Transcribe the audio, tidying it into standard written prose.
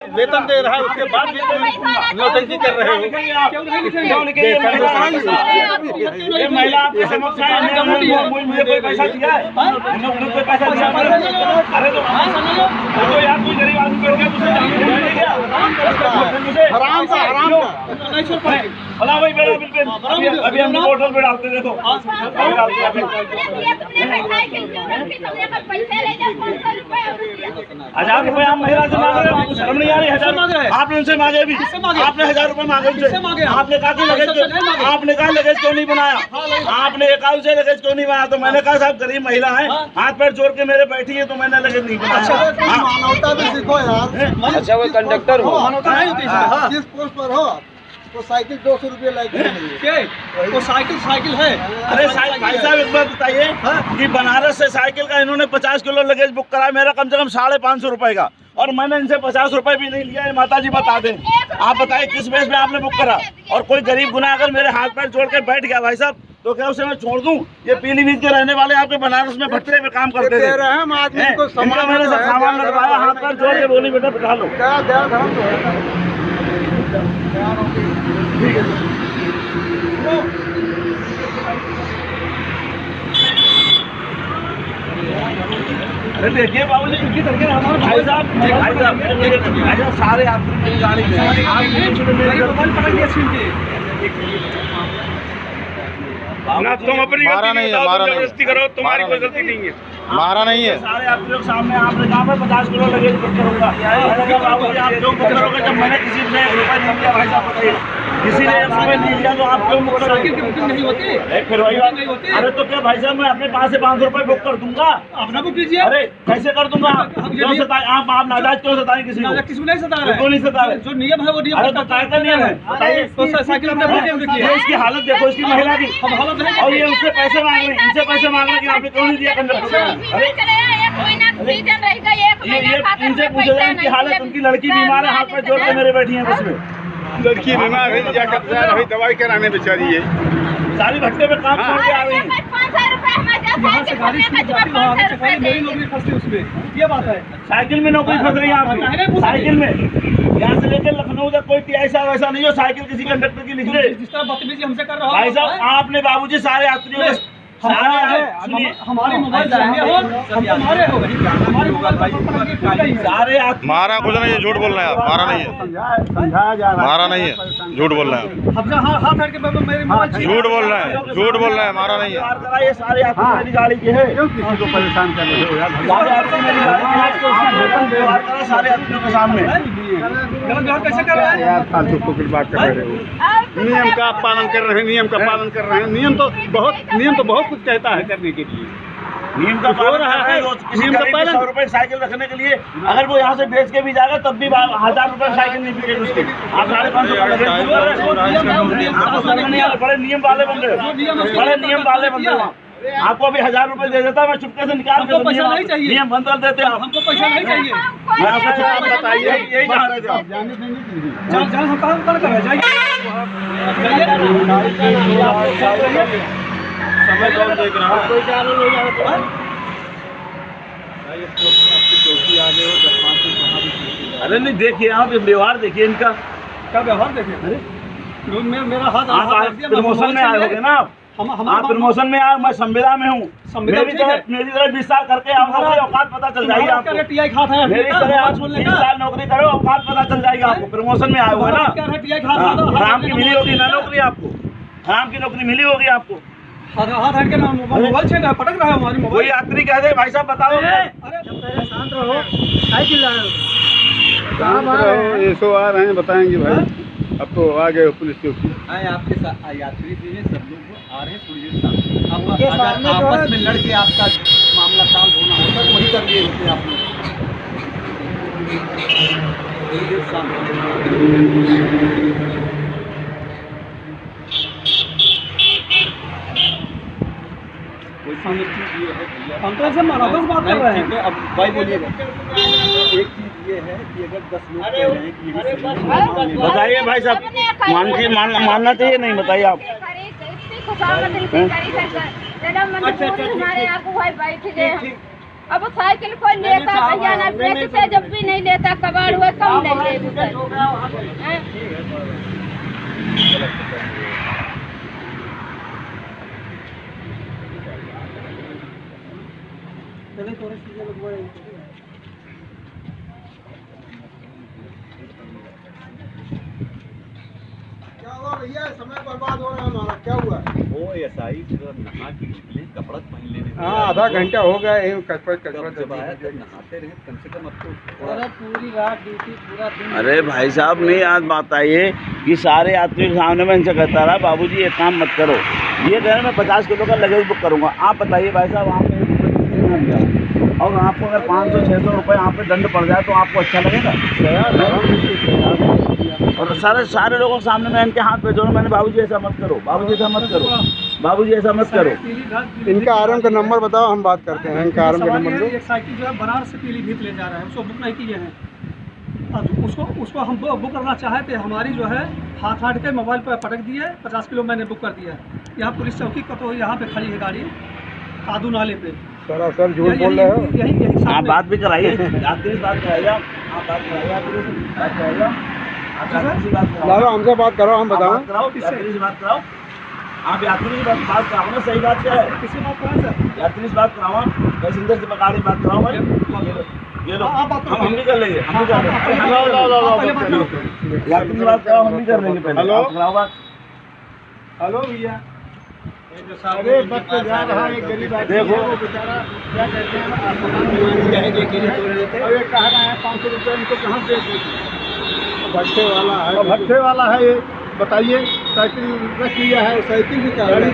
वेतन दे रहा है उसके बाद भी नौटंकी कर रहे हो। ये महिला आपके समक्ष है, मुझे कोई पैसा दिया है? कोई पैसा दिया? अरे तो यार कोई गरीब आदमी बैठ गया हराम का भला भाई मेरा बिल पे अभी हमने होटल पे डालते थे तो 1000 रुपए आप महिला से मांग रहे हो, शर्म नहीं आ रही? 1000 मांग रहे हैं आपने उनसे मांगे भी, आपने 1000 रुपए मांगे उनसे, आपने कहा कि लगेज आपने कहा लगेज क्यों नहीं बनाया, आपने अकाउंट से लगेज क्यों नहीं बनाया? तो मैंने कहा साहब गरीब महिला है, हाथ पैर जोड़ के मेरे बैठी है तो मैंने लगेज नहीं बनाया। मानवता भी सीखो यार। अच्छा वो कंडक्टर हो, मानवता नहीं होती इसमें। जिस पोस्ट पर हो तो साइकिल 200 रुपये लाइक वो साइकिल है। अरे भाई साहब एक बात बताइए कि बनारस से साइकिल का इन्होंने 50 किलो लगेज बुक करा, मेरा कम से कम 550 रुपए का, और मैंने इनसे 50 रुपए भी नहीं लिया है। माता जी बता दें, आप बताइए किस बेस पे आपने बुक करा? और कोई गरीब गुनाह अगर मेरे हाथ पैर जोड़ के बैठ गया भाई साहब तो क्या उसे मैं छोड़ दूं? ये पीलीभीत के रहने वाले आपके बनारस में भट्टे में काम करते थे, इनका मैंने सब सामान लगवाया, हाथ पैर जोड़ के बोली बेटा बिठा लो। अरे देखिए बाबूजी इनकी तरीके हमारे भाई साहब सारे यात्री मेरी गाड़ी में ना तुम अपनी जबरदस्ती करो, तुम्हारी कोई गलती नहीं है, मारा नहीं है। सारे यात्रियों के सामने आपने कहा मैं 50 किलो लगेज बुक करूंगा, बाबूजी आप क्यों बुक करोगे जब मैंने किसी ने 1 रुपया नहीं दिया? भाई साहब बताइए, किसी ने 1 रुपया नहीं दिया तो आप क्यों बुक करोगे? नहीं होती फिर वही बात नहीं होती। अरे तो क्या भाई साहब मैं अपने पास से 500 रुपये बुक कर दूंगा, अपना बुक कीजिए। अरे कैसे कर दूंगा? क्यों सताए आप नाजायज क्यों सताए किसी को? किसी नहीं सता रहे, क्यों नहीं सता रहे? जो नियम है वो नियम। अरे तो काय का नियम है बताइए? साइकिल अपने इसकी हालत देखो, इसकी महिला की हालत है, और ये उससे पैसे मांग रहे हैं, इनसे पैसे मांग रहे हैं कि आपने क्यों नहीं दिया कंडक्टर? इनसे पूछो इनकी हालत, उनकी लड़की बीमार है, हाथ पर जोड़ के मेरे बैठी है बस में। लड़की बीमार है, जाकर दवाई कराने बेचारी है, सारी भट्टे पे काम छोड़ के आ रही है। मेरी नौकरी फंसती उसमें, ये बात है। साइकिल में नौकरी फंस रही है आपकी? साइकिल में यहाँ से लेकर लखनऊ तक कोई ऐसा वैसा नहीं हो साइकिल किसी कंडक्टर की लिख ले। जिस तरह बदतमीजी हमसे कर रहा है भाई साहब आपने बाबूजी सारे यात्रियों के हमारी मोबाइल हमारे हो गई, हमारी मोबाइल सारे मारा कुछ नहीं है, झूठ बोल रहे हैं आप, मारा नहीं है, मारा नहीं है, झूठ बोल रहे हैं, हाथ हट के मेरी मोबाइल झूठ बोल रहे हैं, झूठ बोल रहे हैं, मारा नहीं है। ये सारे यात्री मेरी गाड़ी के है, किसी को परेशान कर रहे हो यार? सारे यात्रियों के सामने कैसे कर रहा है यार? फालतू की बात कर रहे हो। नियम का पालन कर रहे हैं, नियम का पालन कर रहे हैं। नियम तो बहुत कुछ कहता है करने के लिए। नियम का पालन है, नियम का पालन। 100 रुपए साइकिल रखने के लिए अगर वो यहाँ से बेच के भी जाएगा तब भी 1000 रुपए साइकिल नहीं बिकेगी उसके। आप 550 बड़े नियम वाले बंदे, बड़े नियम वाले बंदे। आपको अभी 1000 रुपए दे देता मैं चुपके से निकाल के पैसा नहीं चाहिए, नियम बंद कर देते आप। हमको पैसा नहीं चाहिए, मैं आपको चुप बताइए यही चाह रहे थे आप। हम काम कर जाइए समय कौन देख रहा है? कोई क्या नहीं है अरे नहीं देखिए आप व्यवहार देखिए इनका, क्या व्यवहार देखिए। अरे मेरा हाथ प्रमोशन में आए होगे ना आप? आप प्रमोशन में आए, मैं संविदा में हूँ, मेरी तरह 20 साल करके आपको औकात पता चल जाएगी आपको। मेरी तरह आप 20 साल नौकरी करो, औकात पता चल जाएगी आपको। प्रमोशन में आए हुए ना, आराम की मिली होगी ना नौकरी आपको, आराम की नौकरी मिली होगी आपको। हाथ हट के ना मोबाइल छीन रहा, पटक रहा है हमारी मोबाइल। कोई यात्री कह दे भाई साहब बताओ। अरे शांत रहो, साइकिल लाओ, ये सो आ रहे हैं, बताएंगे भाई। अब तो आ गए हो पुलिस चौकी। आपके साथ यात्री भी हैं, सब लोग आ रहे हैं थोड़ी देर सामने। अगर आपस में लड़के आपका मामला सॉल्व होना होता तो वही कर लिए होते आप लोग। थोड़ी देर सामने हम तो ऐसे मारा बस बात कर रहे हैं। अब भाई बोलिएगा, एक चीज ये है कि अगर 10 लोग कह रहे हैं कि बताइए भाई साहब, मानना चाहिए नहीं? बताइए आप। अब वो साइकिल कोई लेता भैया ना बेचते, जब भी नहीं लेता कबाड़ हुआ कम ले ले। क्या हुआ भैया, समय बर्बाद हो रहा है हमारा, क्या हुआ? वो एसआई नहा के निकले, कपड़ा पहन लेने। हाँ, आधा घंटा हो गया यही कसरत जब आया तब नहाते रहे, कम से कम अब तो थोड़ा पूरी रात ड्यूटी पूरा दिन। अरे भाई साहब, नहीं आज बात आई है कि सारे यात्रियों के सामने मैं इनसे कहता रहा बाबूजी एक काम मत करो, ये कह रहे मैं 50 किलो का लगेज बुक करूँगा। आप बताइए भाई साहब, वहाँ पे और आपको अगर 500-600 रुपये यहाँ पे दंड पड़ जाए तो आपको अच्छा लगेगा? और सारे लोगों के सामने मैं इनके हाथ पे जोड़ूं, मैंने बाबूजी ऐसा मत करो, बाबूजी ऐसा मत करो, बाबूजी ऐसा मत करो। इनका आरएम का नंबर बताओ, हम बात करते हैं। इनका आरएम का नंबर दो। एक साइकिल जो है बनारस से पीलीभीत ले जा रहा है, उसको बुक नहीं किए हैं। अब उसको हम बुक करना चाहे थे, हमारी जो है हाथ के मोबाइल पर पटक दिए। 50 किलो मैंने बुक कर दिया। यहाँ पुलिस चौकी का तो यहाँ पे खड़ी है गाड़ी, कादू नाले पे। सर झूठ बोल रहे हो। यही आप बात भी कराइए, यात्री से बात कराइएगा, आप बात कराइए, यात्री से बात कराइएगा, आप यात्री से बात कराओ, लालो हमसे बात करो, हम बताओ। बात कराओ, यात्री से बात कराओ, आप यात्री से बात कराओ ना। सही बात क्या है? किसी बात कराएं सर, यात्री से बात कराओ, पैसेंजर से गाड़ी बात कराओ भाई। ये लो हम भी कर लेंगे, हम भी कर लेंगे। यात्री से बात कराओ, हम भी कर लेंगे पहले। हेलो कराओ बात। हेलो भैया, अरे बस तो जा रहा है गरीब आदमी, देखो बेचारा क्या कहते हैं, अरे कह रहा है 500 रुपये इनको कहाँ दे देंगे? भट्टे वाला है, भट्टे वाला है ये। बताइए, साइकिल रख लिया है, साइकिल भी कह